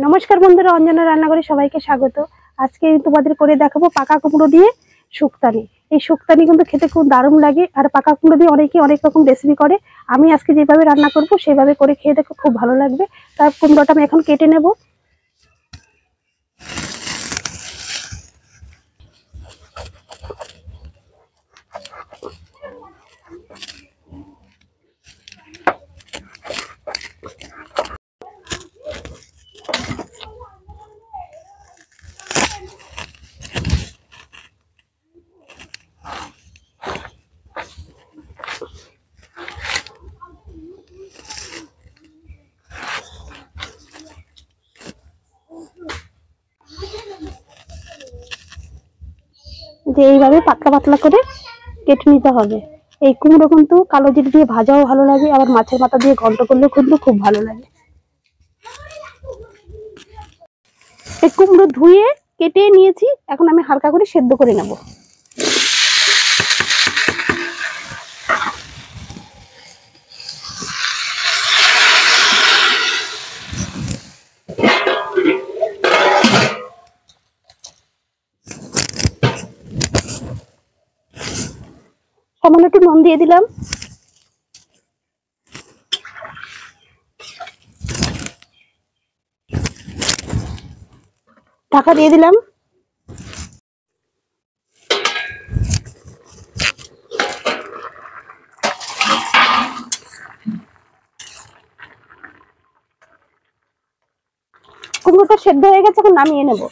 নমস্কার বন্ধুরা, অঞ্জনা রান্নাঘরে সবাইকে স্বাগত। আজকে তোমাদের করে দেখাবো পাকা কুমড়ো দিয়ে শুক্তানি। এই শুক্তানি কিন্তু খেতে খুব দারুণ লাগে, আর পাকা কুমড়ো দিয়ে অনেকে অনেক রকম রেসিপি করে। আমি আজকে যেভাবে রান্না করব সেভাবে করে খেয়ে দেখো, খুব ভালো লাগবে। তার কুমড়োটা আমি এখন কেটে নেব। যে এইভাবে পাতলা পাতলা করে কেটে নিতে হবে। এই কুমড়ো কিন্তু কালো জিরে দিয়ে ভাজাও ভালো লাগে, আবার মাছের মাথা দিয়ে ঘন্ট করলেও কিন্তু খুব ভালো লাগে। এই কুমড়ো ধুয়ে কেটে নিয়েছি, এখন আমি হালকা করে সেদ্ধ করে নেব। সামান্য একটু নুন দিয়ে দিলাম, ঢাকা দিয়ে দিলাম। কুমড়োটা সেদ্ধ হয়ে গেছে, এখন নামিয়ে নেব।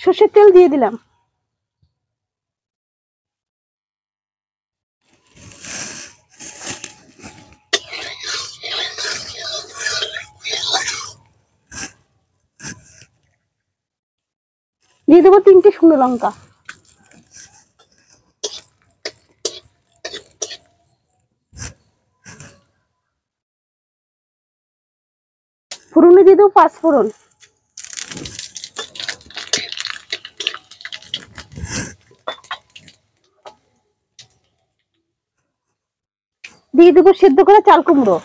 সর্ষের তেল দিয়ে দিলাম। দিয়ে দেবো 3টে শুকনো লঙ্কা। ফোড়নে দিয়ে দেবো 5 ফোড়ন। দিয়ে দেবো সেদ্ধ করা চাল কুমড়ো।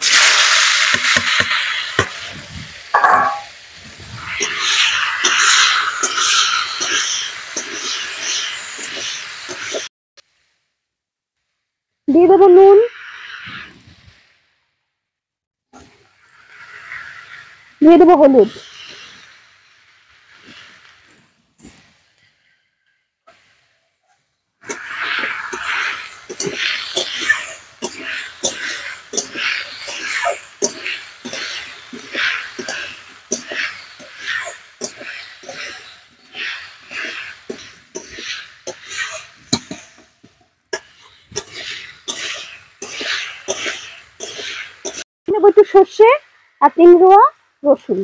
দিয়ে দেবো নুন, দিয়ে দেবো হলুদ, নেবো একটু সর্ষে আর 3 রোয়া রসুন।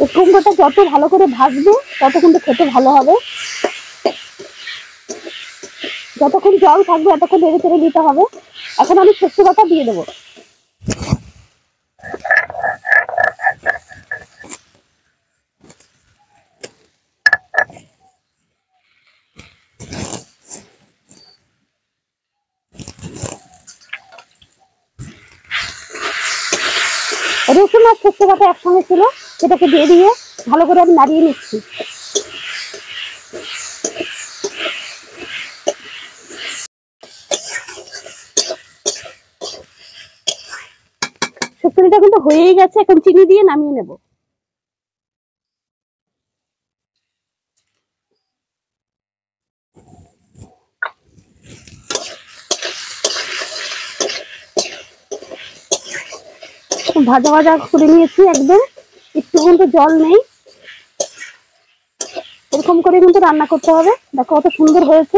এই কুমড়োটা যত ভালো করে ভাজবে তত কিন্তু খেতে ভালো হবে। যতক্ষণ জল থাকবে ততক্ষণ নেড়ে চেড়ে দিতে হবে। এখন আমি সর্ষে বাটা দিয়ে দেবো। রসুন আর সর্ষে বাটা একসঙ্গে ছিল, সেটাকে দিয়ে ভালো করে আমি নাড়িয়ে নিচ্ছি। শুক্তনিটা কিন্তু হয়েই গেছে, এখন চিনি দিয়ে নামিয়ে নেব। ভাজা ভাজা করে নিয়েছি একদম, একটু কিন্তু জল নেই। এরকম করে কিন্তু রান্না করতে হবে। দেখো কত সুন্দর হয়েছে।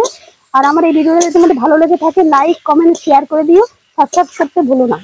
আর আমার এই ভিডিওটা যদি তোমাদের ভালো লেগে থাকে লাইক কমেন্ট শেয়ার করে দিও, সাবস্ক্রাইব করতে ভুলো না।